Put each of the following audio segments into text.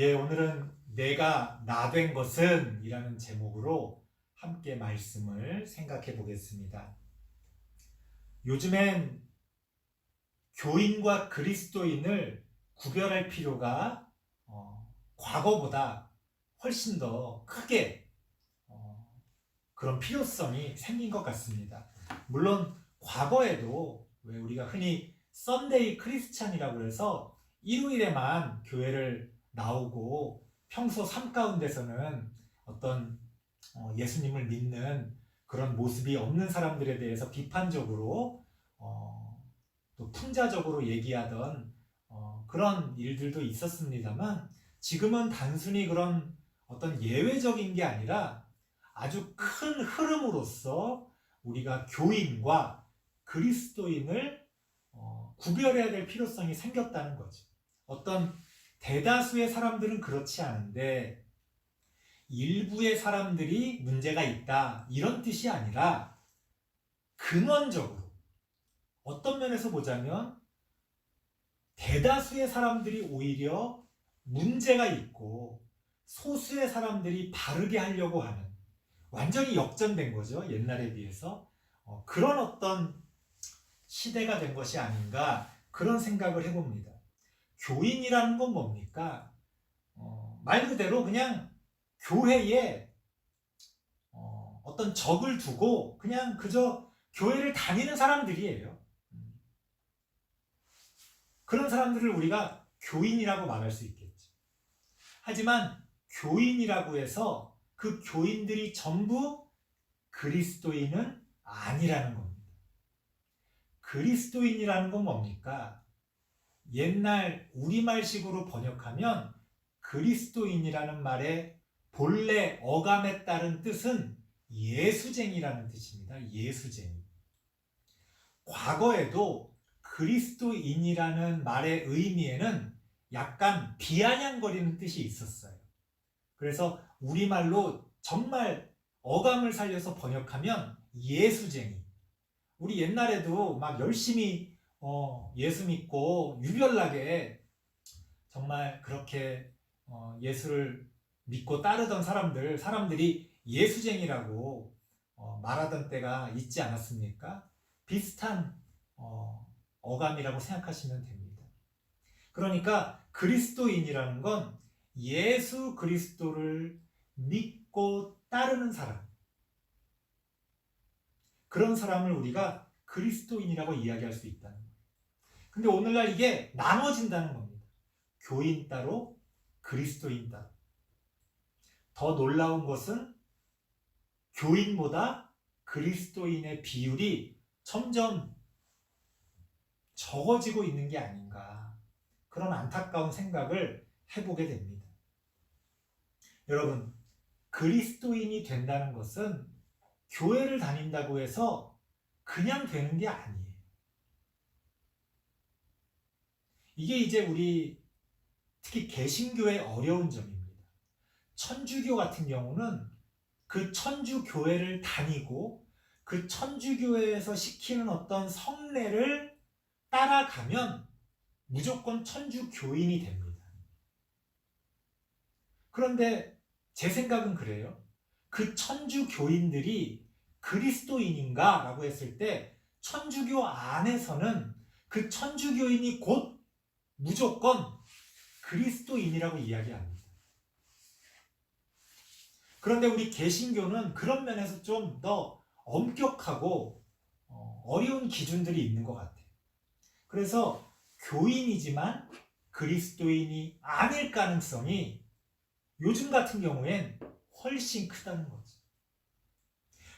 오늘은 내가 나 된 것은 이라는 제목으로 함께 말씀을 생각해 보겠습니다. 요즘엔 교인과 그리스도인을 구별할 필요가 과거보다 훨씬 더 크게 그런 필요성이 생긴 것 같습니다. 물론 과거에도 왜 우리가 흔히 썬데이 크리스찬이라고 해서 일요일에만 교회를 나오고 평소 삶 가운데서는 어떤 예수님을 믿는 그런 모습이 없는 사람들에 대해서 비판적으로 또 풍자적으로 얘기하던 그런 일들도 있었습니다만, 지금은 단순히 그런 어떤 예외적인 게 아니라 아주 큰 흐름으로서 우리가 교인과 그리스도인을 구별해야 될 필요성이 생겼다는 거죠. 어떤 대다수의 사람들은 그렇지 않은데 일부의 사람들이 문제가 있다, 이런 뜻이 아니라 근원적으로 어떤 면에서 보자면 대다수의 사람들이 오히려 문제가 있고 소수의 사람들이 바르게 하려고 하는, 완전히 역전된 거죠. 옛날에 비해서 그런 어떤 시대가 된 것이 아닌가, 그런 생각을 해봅니다. 교인이라는 건 뭡니까? 말 그대로 그냥 교회에 어떤 적을 두고 그냥 그저 교회를 다니는 사람들이에요. 그런 사람들을 우리가 교인이라고 말할 수 있겠죠. 하지만 교인이라고 해서 그 교인들이 전부 그리스도인은 아니라는 겁니다. 그리스도인이라는 건 뭡니까? 옛날 우리말식으로 번역하면 그리스도인이라는 말의 본래 어감에 따른 뜻은 예수쟁이라는 뜻입니다. 예수쟁이. 과거에도 그리스도인이라는 말의 의미에는 약간 비아냥거리는 뜻이 있었어요. 그래서 우리말로 정말 어감을 살려서 번역하면 예수쟁이. 우리 옛날에도 막 열심히 예수 믿고 유별나게 정말 그렇게 예수를 믿고 따르던 사람들이 예수쟁이라고 말하던 때가 있지 않았습니까? 비슷한 어감이라고 생각하시면 됩니다. 그러니까 그리스도인이라는 건 예수 그리스도를 믿고 따르는 사람, 그런 사람을 우리가 그리스도인이라고 이야기할 수 있다는 거예요. 근데 오늘날 이게 나눠진다는 겁니다. 교인 따로, 그리스도인 따로. 더 놀라운 것은 교인보다 그리스도인의 비율이 점점 적어지고 있는 게 아닌가, 그런 안타까운 생각을 해보게 됩니다. 여러분, 그리스도인이 된다는 것은 교회를 다닌다고 해서 그냥 되는 게 아니에요. 이게 이제 우리 특히 개신교의 어려운 점입니다. 천주교 같은 경우는 그 천주교회를 다니고 그 천주교회에서 시키는 어떤 성례를 따라가면 무조건 천주교인이 됩니다. 그런데 제 생각은 그래요. 그 천주교인들이 그리스도인인가? 라고 했을 때 천주교 안에서는 그 천주교인이 곧 무조건 그리스도인이라고 이야기합니다. 그런데 우리 개신교는 그런 면에서 좀 더 엄격하고 어려운 기준들이 있는 것 같아요. 그래서 교인이지만 그리스도인이 아닐 가능성이 요즘 같은 경우엔 훨씬 크다는 거죠.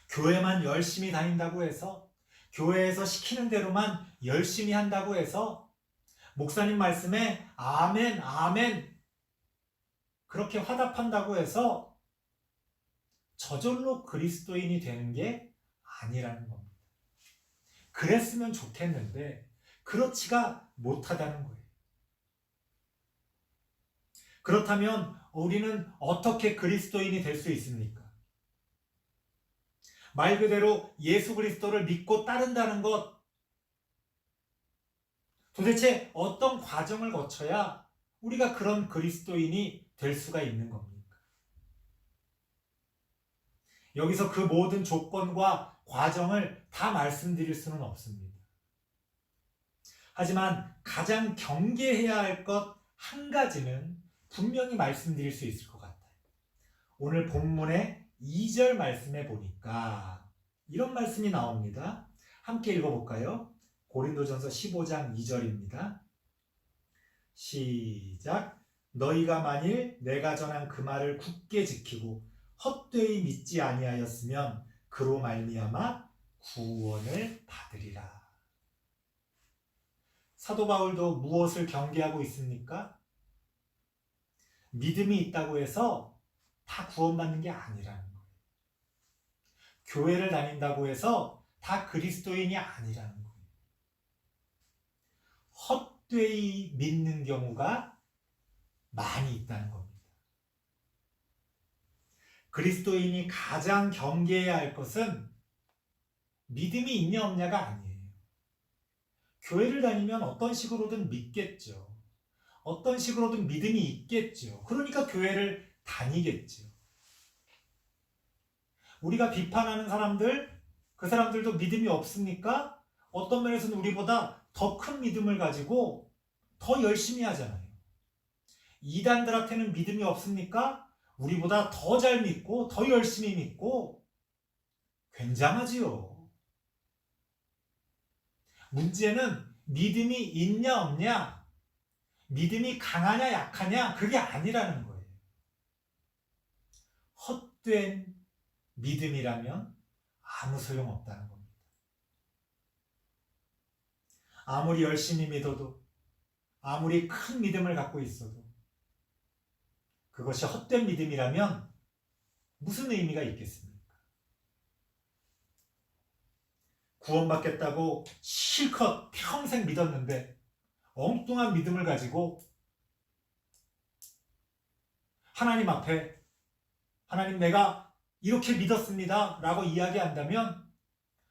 교회만 열심히 다닌다고 해서, 교회에서 시키는 대로만 열심히 한다고 해서, 목사님 말씀에 아멘 아멘 그렇게 화답한다고 해서 저절로 그리스도인이 되는 게 아니라는 겁니다. 그랬으면 좋겠는데 그렇지가 못하다는 거예요. 그렇다면 우리는 어떻게 그리스도인이 될 수 있습니까? 말 그대로 예수 그리스도를 믿고 따른다는 것, 도대체 어떤 과정을 거쳐야 우리가 그런 그리스도인이 될 수가 있는 겁니까? 여기서 그 모든 조건과 과정을 다 말씀드릴 수는 없습니다. 하지만 가장 경계해야 할 것 한 가지는 분명히 말씀드릴 수 있을 것 같아요. 오늘 본문의 2절 말씀에 보니까 이런 말씀이 나옵니다. 함께 읽어볼까요? 고린도전서 15장 2절입니다. 시작. 너희가 만일 내가 전한 그 말을 굳게 지키고 헛되이 믿지 아니하였으면 그로 말미암아 구원을 받으리라. 사도 바울도 무엇을 경계하고 있습니까? 믿음이 있다고 해서 다 구원받는 게 아니라는 거예요. 교회를 다닌다고 해서 다 그리스도인이 아니라는 거예요. 헛되이 믿는 경우가 많이 있다는 겁니다. 그리스도인이 가장 경계해야 할 것은 믿음이 있냐 없냐가 아니에요. 교회를 다니면 어떤 식으로든 믿겠죠. 어떤 식으로든 믿음이 있겠죠. 그러니까 교회를 다니겠죠. 우리가 비판하는 사람들, 그 사람들도 믿음이 없습니까? 어떤 면에서는 우리보다 더 큰 믿음을 가지고 더 열심히 하잖아요. 이단들한테는 믿음이 없습니까? 우리보다 더 잘 믿고 더 열심히 믿고 굉장하지요. 문제는 믿음이 있냐 없냐, 믿음이 강하냐 약하냐, 그게 아니라는 거예요. 헛된 믿음이라면 아무 소용없다는 겁니다. 아무리 열심히 믿어도, 아무리 큰 믿음을 갖고 있어도 그것이 헛된 믿음이라면 무슨 의미가 있겠습니까? 구원받겠다고 실컷 평생 믿었는데 엉뚱한 믿음을 가지고 하나님 앞에 하나님 내가 이렇게 믿었습니다 라고 이야기한다면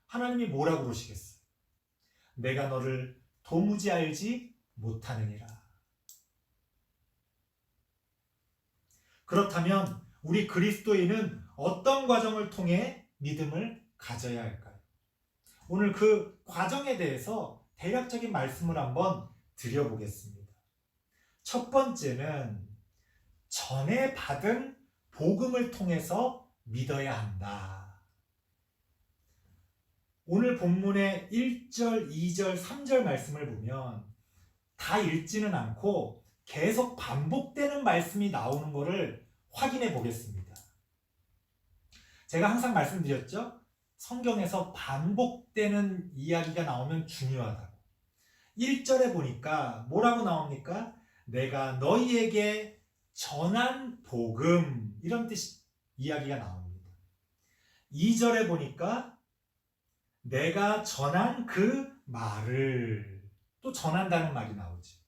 하나님이 뭐라고 그러시겠어요? 내가 너를 도무지 알지 못하느니라. 그렇다면 우리 그리스도인은 어떤 과정을 통해 믿음을 가져야 할까요? 오늘 그 과정에 대해서 대략적인 말씀을 한번 드려보겠습니다. 첫 번째는 전에 받은 복음을 통해서 믿어야 한다. 오늘 본문의 1절, 2절, 3절 말씀을 보면 다 읽지는 않고 계속 반복되는 말씀이 나오는 것을 확인해 보겠습니다. 제가 항상 말씀드렸죠? 성경에서 반복되는 이야기가 나오면 중요하다고. 1절에 보니까 뭐라고 나옵니까? 내가 너희에게 전한 복음, 이런 뜻 이야기가 나옵니다. 2절에 보니까 내가 전한 그 말을 또 전한다는 말이 나오죠.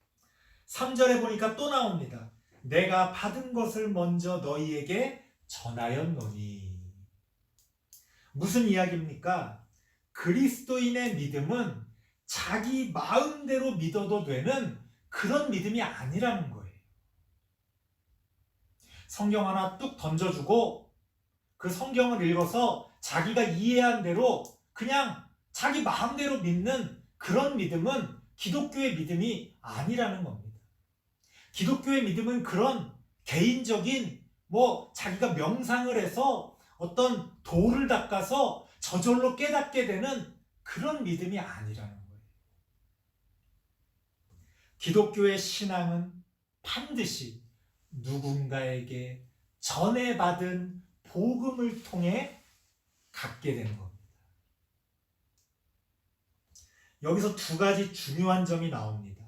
3절에 보니까 또 나옵니다. 내가 받은 것을 먼저 너희에게 전하였노니. 무슨 이야기입니까? 그리스도인의 믿음은 자기 마음대로 믿어도 되는 그런 믿음이 아니라는 거예요. 성경 하나 뚝 던져주고 그 성경을 읽어서 자기가 이해한 대로 그냥 자기 마음대로 믿는 그런 믿음은 기독교의 믿음이 아니라는 겁니다. 기독교의 믿음은 그런 개인적인 자기가 명상을 해서 어떤 도를 닦아서 저절로 깨닫게 되는 그런 믿음이 아니라는 거예요. 기독교의 신앙은 반드시 누군가에게 전해받은 복음을 통해 갖게 되는 겁니다. 여기서 두 가지 중요한 점이 나옵니다.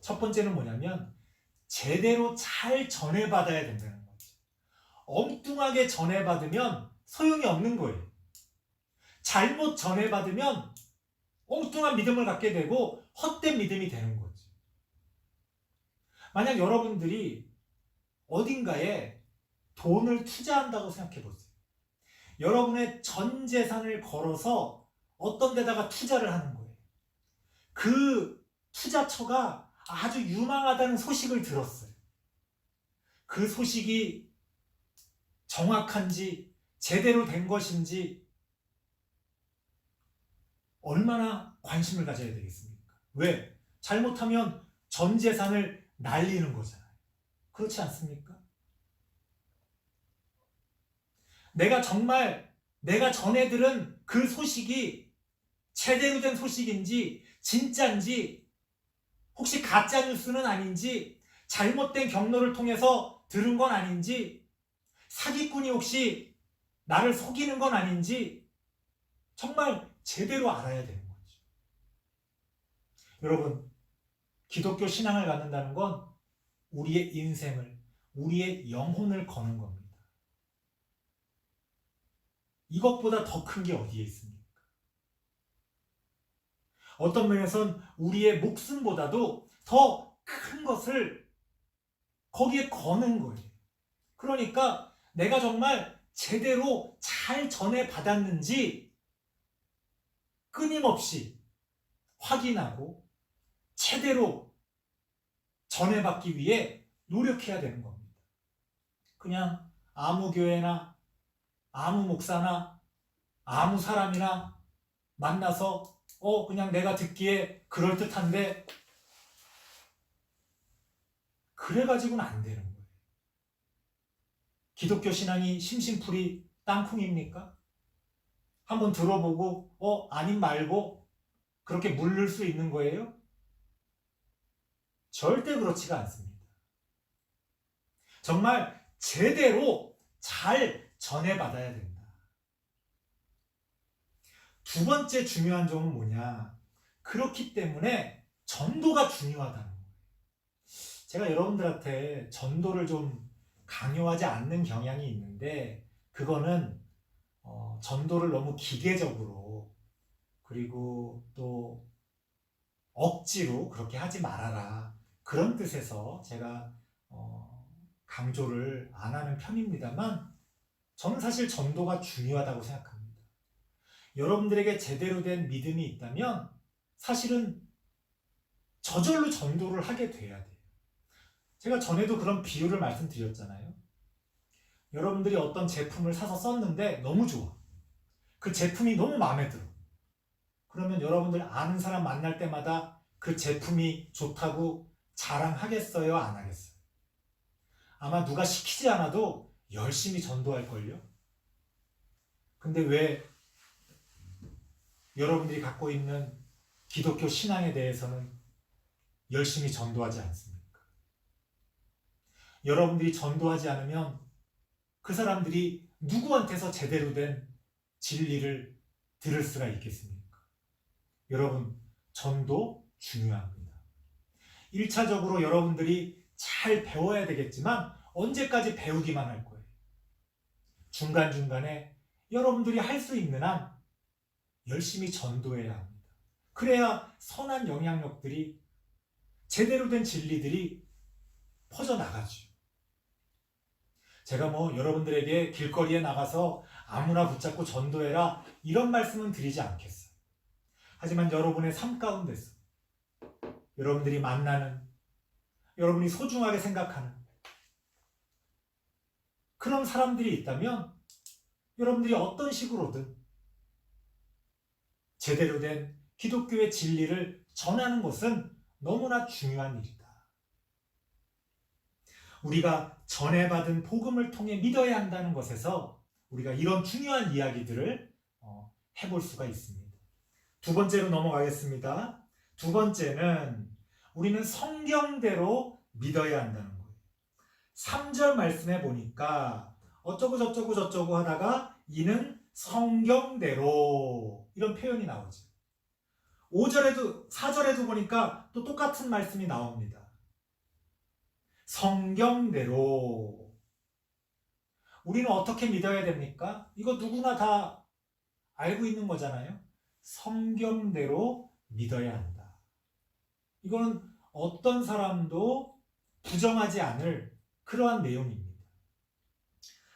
첫 번째는 뭐냐면 제대로 잘 전해받아야 된다는 거죠. 엉뚱하게 전해받으면 소용이 없는 거예요. 잘못 전해받으면 엉뚱한 믿음을 갖게 되고 헛된 믿음이 되는 거죠. 만약 여러분들이 어딘가에 돈을 투자한다고 생각해 보세요. 여러분의 전 재산을 걸어서 어떤 데다가 투자를 하는 거예요. 그 투자처가 아주 유망하다는 소식을 들었어요. 그 소식이 정확한지 제대로 된 것인지 얼마나 관심을 가져야 되겠습니까? 왜? 잘못하면 전 재산을 날리는 거잖아요. 그렇지 않습니까? 내가 전해 들은 그 소식이 제대로 된 소식인지 진짜인지 혹시 가짜 뉴스는 아닌지 잘못된 경로를 통해서 들은 건 아닌지 사기꾼이 혹시 나를 속이는 건 아닌지 정말 제대로 알아야 되는 거죠. 여러분, 기독교 신앙을 갖는다는 건 우리의 인생을, 우리의 영혼을 거는 겁니다. 이것보다 더 큰 게 어디에 있습니까? 어떤 면에선 우리의 목숨보다도 더 큰 것을 거기에 거는 거예요. 그러니까 내가 정말 제대로 잘 전해받았는지 끊임없이 확인하고 제대로 전해받기 위해 노력해야 되는 겁니다. 그냥 아무 교회나 아무 목사나 아무 사람이나 만나서 그냥 내가 듣기에 그럴듯한데 그래가지고는 안 되는 거예요. 기독교 신앙이 심심풀이 땅콩입니까? 한번 들어보고 아님 말고 그렇게 물를 수 있는 거예요? 절대 그렇지가 않습니다. 정말 제대로 잘 전해받아야 된다. 두 번째 중요한 점은 뭐냐? 그렇기 때문에 전도가 중요하다는 거예요. 제가 여러분들한테 전도를 좀 강요하지 않는 경향이 있는데 그거는 전도를 너무 기계적으로 그리고 또 억지로 그렇게 하지 말아라 그런 뜻에서 제가 강조를 안 하는 편입니다만 저는 사실 전도가 중요하다고 생각합니다. 여러분들에게 제대로 된 믿음이 있다면 사실은 저절로 전도를 하게 돼야 돼요. 제가 전에도 그런 비유를 말씀드렸잖아요. 여러분들이 어떤 제품을 사서 썼는데 너무 좋아. 그 제품이 너무 마음에 들어. 그러면 여러분들 아는 사람 만날 때마다 그 제품이 좋다고 자랑하겠어요? 안 하겠어요? 아마 누가 시키지 않아도 열심히 전도할걸요? 근데 왜 여러분들이 갖고 있는 기독교 신앙에 대해서는 열심히 전도하지 않습니까? 여러분들이 전도하지 않으면 그 사람들이 누구한테서 제대로 된 진리를 들을 수가 있겠습니까? 여러분, 전도 중요합니다. 1차적으로 여러분들이 잘 배워야 되겠지만 언제까지 배우기만 할 거예요? 중간중간에 여러분들이 할 수 있는 한 열심히 전도해야 합니다. 그래야 선한 영향력들이 제대로 된 진리들이 퍼져나가죠. 제가 여러분들에게 길거리에 나가서 아무나 붙잡고 전도해라 이런 말씀은 드리지 않겠어요. 하지만 여러분의 삶 가운데서 여러분들이 만나는 여러분이 소중하게 생각하는 그런 사람들이 있다면 여러분들이 어떤 식으로든 제대로 된 기독교의 진리를 전하는 것은 너무나 중요한 일이다. 우리가 전해받은 복음을 통해 믿어야 한다는 것에서 우리가 이런 중요한 이야기들을 해볼 수가 있습니다. 두 번째로 넘어가겠습니다. 두 번째는 우리는 성경대로 믿어야 한다는 거예요. 3절 말씀해 보니까 어쩌고 저쩌고 저쩌고 하다가 이는 성경대로 이런 표현이 나오죠. 5절에도 4절에도 보니까 또 똑같은 말씀이 나옵니다. 성경대로. 우리는 어떻게 믿어야 됩니까? 이거 누구나 다 알고 있는 거잖아요. 성경대로 믿어야 한다. 이거는 어떤 사람도 부정하지 않을 그러한 내용입니다.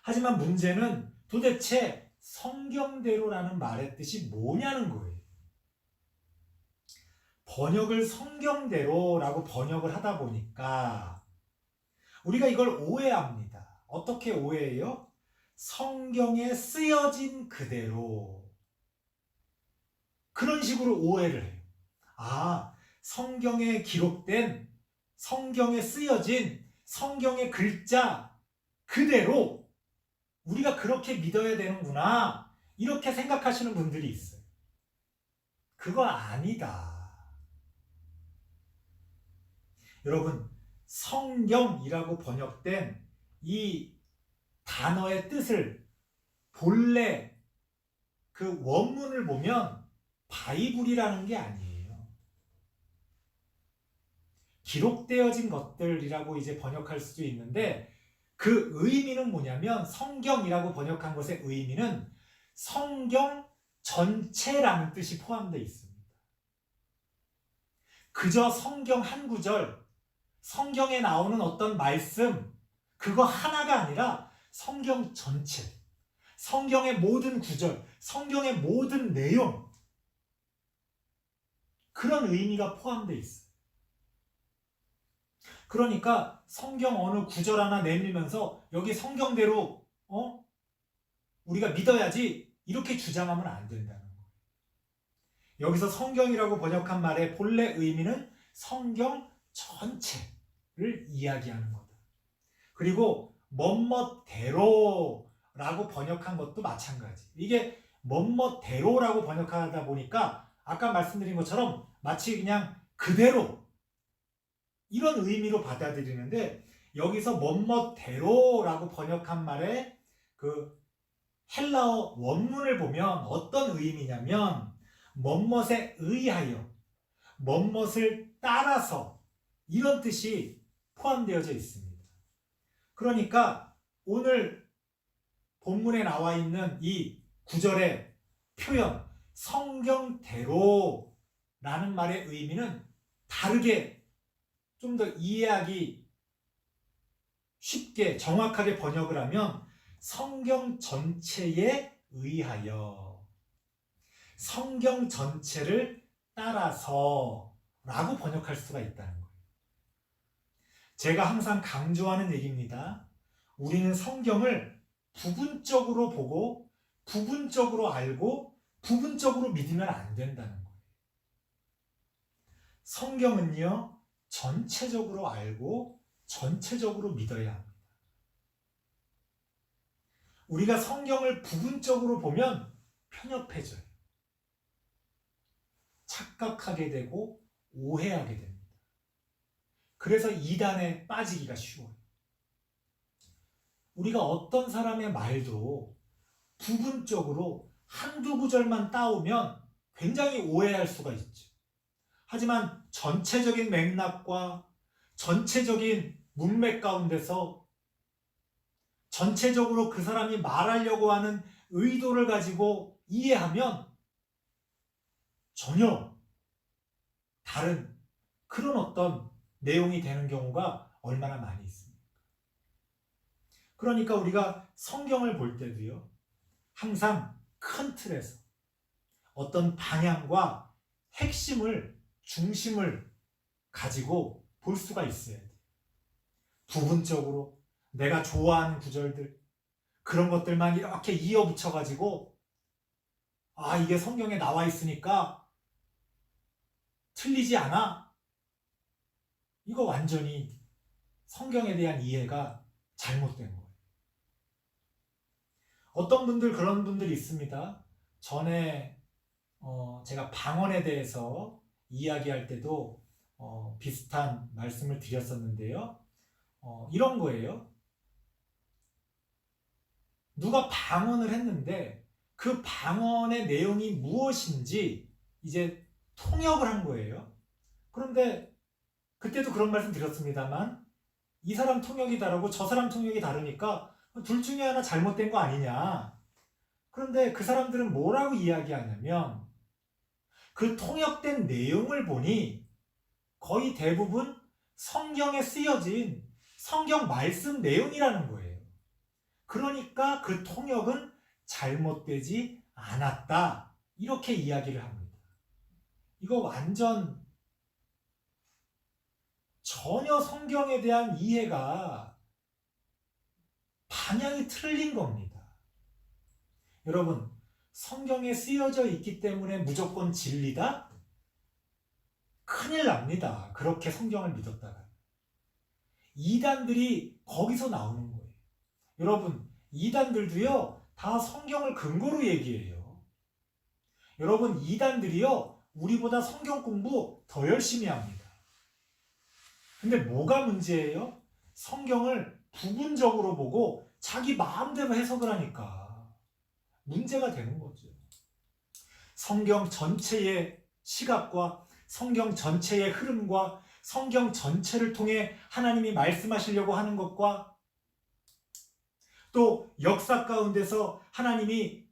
하지만 문제는 도대체 성경대로라는 말의 뜻이 뭐냐는 거예요. 번역을 성경대로라고 번역을 하다 보니까 우리가 이걸 오해합니다. 어떻게 오해해요? 성경에 쓰여진 그대로 그런 식으로 오해를 해요. 아, 성경에 기록된, 성경에 쓰여진 성경의 글자 그대로 우리가 그렇게 믿어야 되는구나, 이렇게 생각하시는 분들이 있어요. 그거 아니다. 여러분, 성경이라고 번역된 이 단어의 뜻을 본래 그 원문을 보면 바이블이라는 게 아니에요. 기록되어진 것들이라고 이제 번역할 수도 있는데, 그 의미는 뭐냐면, 성경이라고 번역한 것의 의미는 성경 전체라는 뜻이 포함되어 있습니다. 그저 성경 한 구절, 성경에 나오는 어떤 말씀, 그거 하나가 아니라 성경 전체, 성경의 모든 구절, 성경의 모든 내용, 그런 의미가 포함되어 있어요. 그러니까 성경 어느 구절 하나 내밀면서 여기 성경대로 우리가 믿어야지, 이렇게 주장하면 안 된다는 거예요. 여기서 성경이라고 번역한 말의 본래 의미는 성경 전체를 이야기하는 거다. 그리고 뭐뭐대로라고 번역한 것도 마찬가지. 이게 뭐뭐대로라고 번역하다 보니까 아까 말씀드린 것처럼 마치 그냥 그대로 이런 의미로 받아들이는데, 여기서 뭐뭐대로라고 번역한 말의 그 헬라어 원문을 보면 어떤 의미냐면, 뭐뭇에 의하여, 뭐뭇을 따라서, 이런 뜻이 포함되어져 있습니다. 그러니까 오늘 본문에 나와 있는 이 구절의 표현, 성경대로라는 말의 의미는 다르게, 좀 더 이해하기 쉽게 정확하게 번역을 하면 성경 전체에 의하여, 성경 전체를 따라서 라고 번역할 수가 있다는 거예요. 제가 항상 강조하는 얘기입니다. 우리는 성경을 부분적으로 보고 부분적으로 알고 부분적으로 믿으면 안 된다는 거예요. 성경은요, 전체적으로 알고 전체적으로 믿어야 합니다. 우리가 성경을 부분적으로 보면 편협해져요. 착각하게 되고 오해하게 됩니다. 그래서 이단에 빠지기가 쉬워요. 우리가 어떤 사람의 말도 부분적으로 한두 구절만 따오면 굉장히 오해할 수가 있죠. 하지만 전체적인 맥락과 전체적인 문맥 가운데서 전체적으로 그 사람이 말하려고 하는 의도를 가지고 이해하면 전혀 다른 그런 어떤 내용이 되는 경우가 얼마나 많이 있습니까? 그러니까 우리가 성경을 볼 때도요, 항상 큰 틀에서 어떤 방향과 핵심을, 중심을 가지고 볼 수가 있어야 돼요. 부분적으로 내가 좋아하는 구절들, 그런 것들만 이렇게 이어붙여가지고 이게 성경에 나와 있으니까 틀리지 않아? 이거 완전히 성경에 대한 이해가 잘못된 거예요. 어떤 분들, 그런 분들이 있습니다. 전에 제가 방언에 대해서 이야기할 때도 비슷한 말씀을 드렸었는데요. 이런 거예요. 누가 방언을 했는데 그 방언의 내용이 무엇인지 이제 통역을 한 거예요. 그런데 그때도 그런 말씀 드렸습니다만, 이 사람 통역이 다르고 저 사람 통역이 다르니까 둘 중에 하나 잘못된 거 아니냐. 그런데 그 사람들은 뭐라고 이야기하냐면, 그 통역된 내용을 보니 거의 대부분 성경에 쓰여진 성경 말씀 내용이라는 거예요. 그러니까 그 통역은 잘못되지 않았다, 이렇게 이야기를 합니다. 이거 완전 전혀 성경에 대한 이해가 방향이 틀린 겁니다. 여러분, 성경에 쓰여져 있기 때문에 무조건 진리다? 큰일 납니다. 그렇게 성경을 믿었다가. 이단들이 거기서 나오는 거예요. 여러분, 이단들도요, 다 성경을 근거로 얘기해요. 여러분, 이단들이요, 우리보다 성경 공부 더 열심히 합니다. 근데 뭐가 문제예요? 성경을 부분적으로 보고 자기 마음대로 해석을 하니까 문제가 되는 거죠. 성경 전체의 시각과 성경 전체의 흐름과 성경 전체를 통해 하나님이 말씀하시려고 하는 것과 또 역사 가운데서 하나님이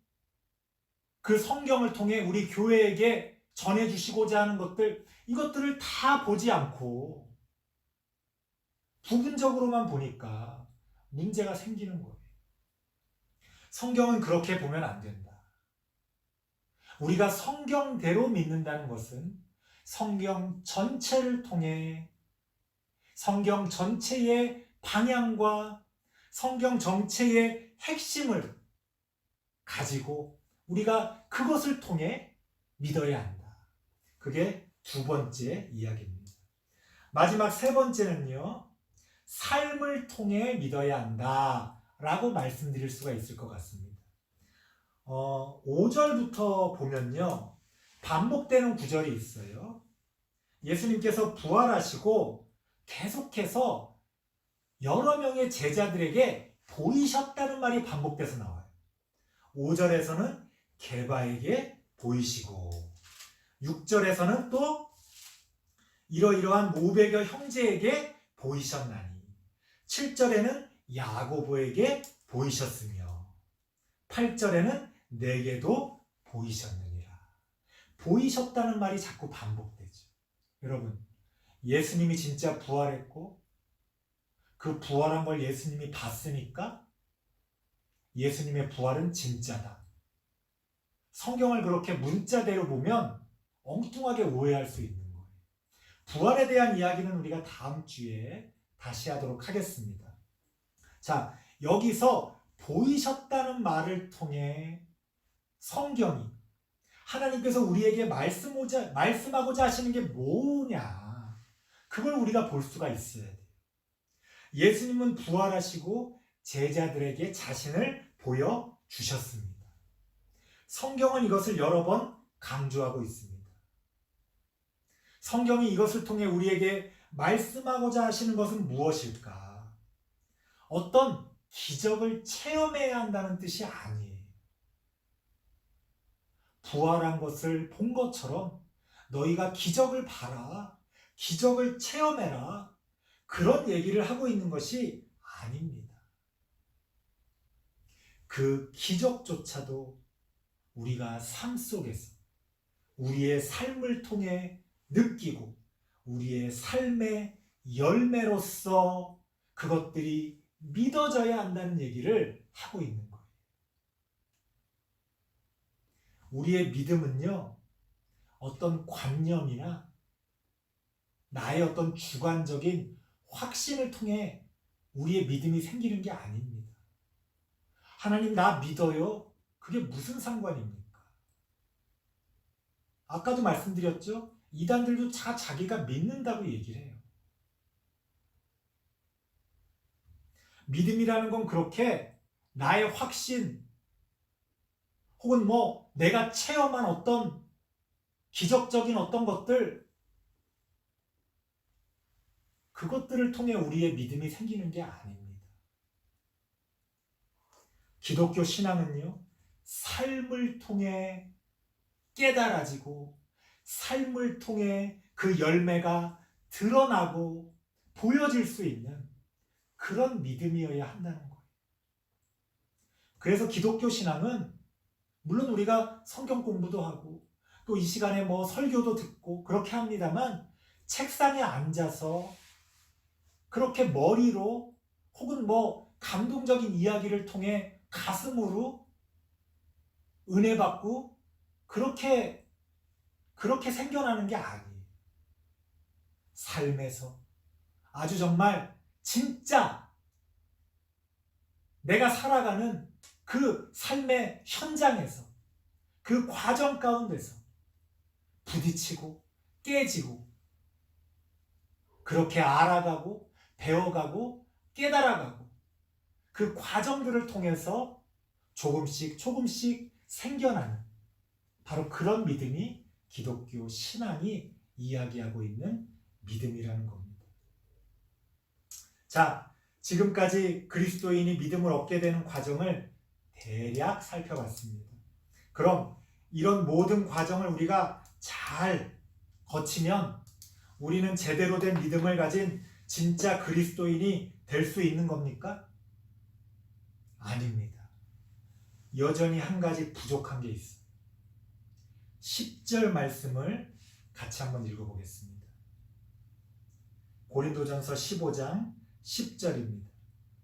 그 성경을 통해 우리 교회에게 전해주시고자 하는 것들, 이것들을 다 보지 않고 부분적으로만 보니까 문제가 생기는 거예요. 성경은 그렇게 보면 안 된다. 우리가 성경대로 믿는다는 것은 성경 전체를 통해 성경 전체의 방향과 성경 전체의 핵심을 가지고 우리가 그것을 통해 믿어야 한다. 그게 두 번째 이야기입니다. 마지막 세 번째는요, 삶을 통해 믿어야 한다 라고 말씀드릴 수가 있을 것 같습니다. 5절부터 보면요, 반복되는 구절이 있어요. 예수님께서 부활하시고 계속해서 여러 명의 제자들에게 보이셨다는 말이 반복돼서 나와요. 5절에서는 게바에게 보이시고, 6절에서는 또 이러이러한 500여 형제에게 보이셨나니, 7절에는 야고보에게 보이셨으며, 8절에는 내게도 보이셨느니라. 보이셨다는 말이 자꾸 반복되죠. 여러분, 예수님이 진짜 부활했고 그 부활한 걸 예수님이 봤으니까 예수님의 부활은 진짜다. 성경을 그렇게 문자대로 보면 엉뚱하게 오해할 수 있는 거예요. 부활에 대한 이야기는 우리가 다음 주에 다시 하도록 하겠습니다. 자, 여기서 보이셨다는 말을 통해 성경이 하나님께서 우리에게 말씀하고자 하시는 게 뭐냐, 그걸 우리가 볼 수가 있어야 돼요. 예수님은 부활하시고 제자들에게 자신을 보여주셨습니다. 성경은 이것을 여러 번 강조하고 있습니다. 성경이 이것을 통해 우리에게 말씀하고자 하시는 것은 무엇일까? 어떤 기적을 체험해야 한다는 뜻이 아니에요. 부활한 것을 본 것처럼 너희가 기적을 봐라, 기적을 체험해라, 그런 얘기를 하고 있는 것이 아닙니다. 그 기적조차도 우리가 삶 속에서 우리의 삶을 통해 느끼고 우리의 삶의 열매로서 그것들이 믿어져야 한다는 얘기를 하고 있는 거예요. 우리의 믿음은요, 어떤 관념이나 나의 어떤 주관적인 확신을 통해 우리의 믿음이 생기는 게 아닙니다. 하나님 나 믿어요? 그게 무슨 상관입니까? 아까도 말씀드렸죠? 이단들도 자기가 믿는다고 얘기를 해요. 믿음이라는 건 그렇게 나의 확신 혹은 내가 체험한 어떤 기적적인 어떤 것들, 그것들을 통해 우리의 믿음이 생기는 게 아닙니다. 기독교 신앙은요, 삶을 통해 깨달아지고 삶을 통해 그 열매가 드러나고 보여질 수 있는 그런 믿음이어야 한다는 거예요. 그래서 기독교 신앙은 물론 우리가 성경 공부도 하고 또 이 시간에 설교도 듣고 그렇게 합니다만, 책상에 앉아서 그렇게 머리로 혹은 감동적인 이야기를 통해 가슴으로 은혜 받고 그렇게 생겨나는 게 아니에요. 삶에서 아주 정말 진짜 내가 살아가는 그 삶의 현장에서, 그 과정 가운데서 부딪히고 깨지고 그렇게 알아가고 배워가고 깨달아가고 그 과정들을 통해서 조금씩 조금씩 생겨나는 바로 그런 믿음이 기독교 신앙이 이야기하고 있는 믿음이라는 겁니다. 자, 지금까지 그리스도인이 믿음을 얻게 되는 과정을 대략 살펴봤습니다. 그럼 이런 모든 과정을 우리가 잘 거치면 우리는 제대로 된 믿음을 가진 진짜 그리스도인이 될 수 있는 겁니까? 아닙니다. 여전히 한 가지 부족한 게 있어요. 10절 말씀을 같이 한번 읽어보겠습니다. 고린도전서 15장 10절입니다.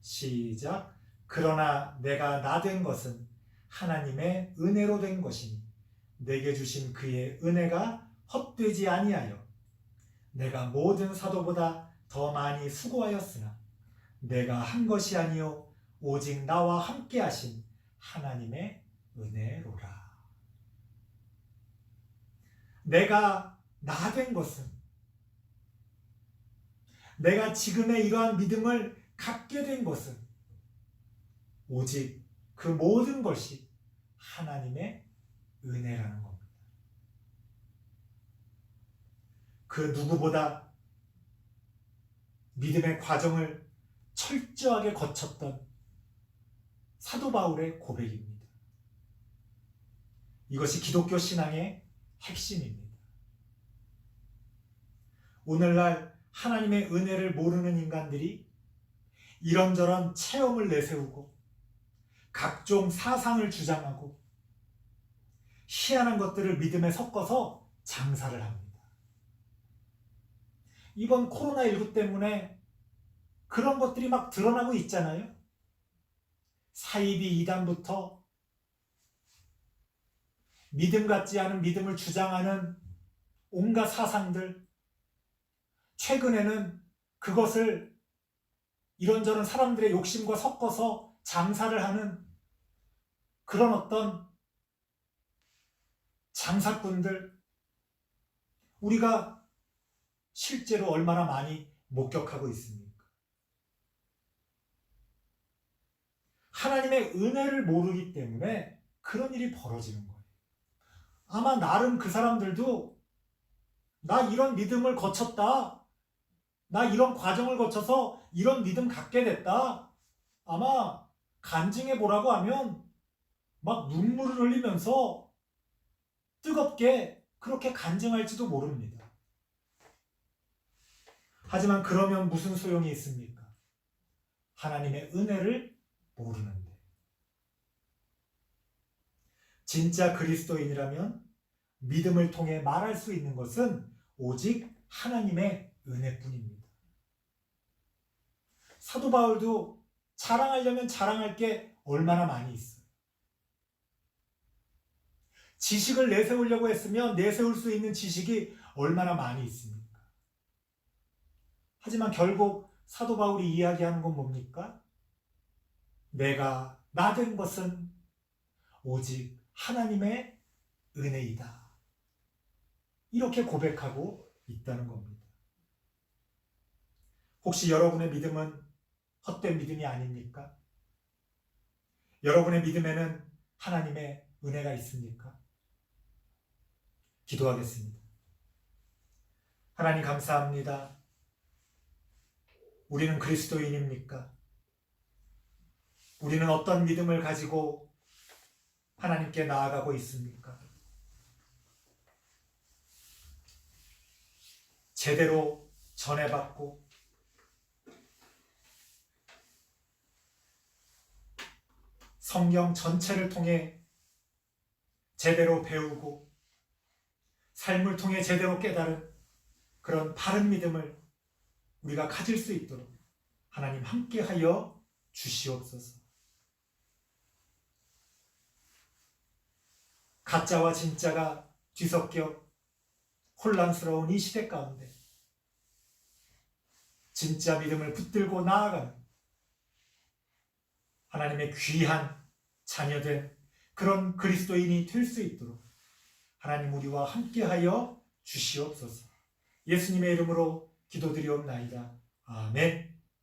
시작. 그러나 내가 나 된 것은 하나님의 은혜로 된 것이니 내게 주신 그의 은혜가 헛되지 아니하여 내가 모든 사도보다 더 많이 수고하였으나 내가 한 것이 아니요 오직 나와 함께 하신 하나님의 은혜로라. 내가 나 된 것은, 내가 지금의 이러한 믿음을 갖게 된 것은 오직 그 모든 것이 하나님의 은혜라는 겁니다. 그 누구보다 믿음의 과정을 철저하게 거쳤던 사도 바울의 고백입니다. 이것이 기독교 신앙의 핵심입니다. 오늘날 하나님의 은혜를 모르는 인간들이 이런저런 체험을 내세우고 각종 사상을 주장하고 희한한 것들을 믿음에 섞어서 장사를 합니다. 이번 코로나19 때문에 그런 것들이 막 드러나고 있잖아요. 사이비 이단부터 믿음 같지 않은 믿음을 주장하는 온갖 사상들, 최근에는 그것을 이런저런 사람들의 욕심과 섞어서 장사를 하는 그런 어떤 장사꾼들, 우리가 실제로 얼마나 많이 목격하고 있습니까? 하나님의 은혜를 모르기 때문에 그런 일이 벌어지는 거예요. 아마 나름 그 사람들도 나 이런 믿음을 거쳤다, 나 이런 과정을 거쳐서 이런 믿음 갖게 됐다, 아마 간증해 보라고 하면 막 눈물을 흘리면서 뜨겁게 그렇게 간증할지도 모릅니다. 하지만 그러면 무슨 소용이 있습니까? 하나님의 은혜를 모르는데. 진짜 그리스도인이라면 믿음을 통해 말할 수 있는 것은 오직 하나님의 은혜뿐입니다. 사도 바울도 자랑하려면 자랑할 게 얼마나 많이 있어요. 지식을 내세우려고 했으면 내세울 수 있는 지식이 얼마나 많이 있습니까? 하지만 결국 사도 바울이 이야기하는 건 뭡니까? 내가 나 된 것은 오직 하나님의 은혜이다. 이렇게 고백하고 있다는 겁니다. 혹시 여러분의 믿음은 헛된 믿음이 아닙니까? 여러분의 믿음에는 하나님의 은혜가 있습니까? 기도하겠습니다. 하나님 감사합니다. 우리는 그리스도인입니까? 우리는 어떤 믿음을 가지고 하나님께 나아가고 있습니까? 제대로 전해받고 성경 전체를 통해 제대로 배우고 삶을 통해 제대로 깨달은 그런 바른 믿음을 우리가 가질 수 있도록 하나님 함께하여 주시옵소서. 가짜와 진짜가 뒤섞여 혼란스러운 이 시대 가운데 진짜 믿음을 붙들고 나아가는 하나님의 귀한 자녀된 그런 그리스도인이 될 수 있도록 하나님 우리와 함께하여 주시옵소서. 예수님의 이름으로 기도드리옵나이다. 아멘.